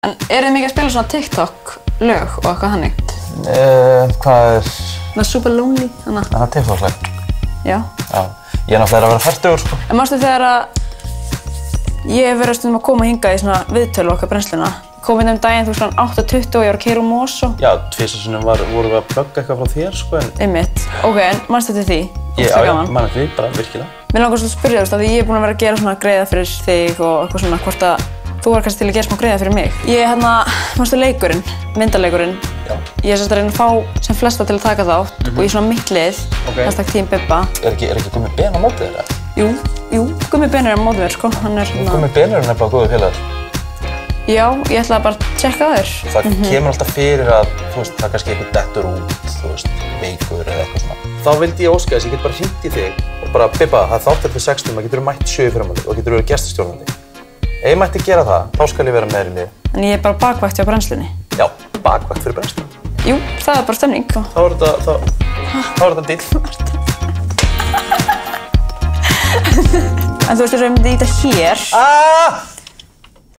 En þið mikið að spila svona TikTok-lög og eitthvað hannig? Hvað Það er super lonely, þannig að... Það er TikTok-lag? Já. Já. Ég er náttúrulega að vera 40 sko. En manstu þegar að ég hef verið stundum að koma hingað í svona viðtölu okkar brennsluna. Kom inn daginn, þú veist, 8:20 og ég var að keyra úr Mosó. Já, tvisvar sinnum vorum við að plugga eitthvað frá þér sko, en... Einmitt. Ok, en manstu eftir því? Já, man eftir því, bara virkilega. Mér langar svolítið að spyrja, þú veist, af því ég er búin að vera að gera svona greiða fyrir þig og eitthvað svona, hvort að þú var kannski til að gera smá greiða fyrir mig. Ég manstu leikurinn, myndaleikurinn. Já. Ég er að reyna að fá sem flesta til að taka þátt og í svona mitt lið, #Team Bibba. Er ekki Gummi Ben á móti þér? Jú, Gummi Ben er á móti þér, sko. Gummi Ben er nefnilega góður félagar. Já, ég ætla bara að tjekka þér. Það kemur alltaf fyrir að, þú veist, það kannski eitthvað dettur út, þú veist, veikur eða eitthvað svona. Þá vildi ég óska þess að ég get bara hringt í þig og bara, Bibba, það þáttir fyrir 6 tíma, getur þú mætt 7 í fyrramálið og getur þú verið gestastjórnandi. Ef ég mætti gera það, þá skal ég vera með þér í liði. En ég er bara bakvægt hjá brennslunni. Já, bakvægt fyrir brennslunni. Jú, það er bara stemning. Þá er þetta dill. En þú veist, ef ég myndi í þetta hér...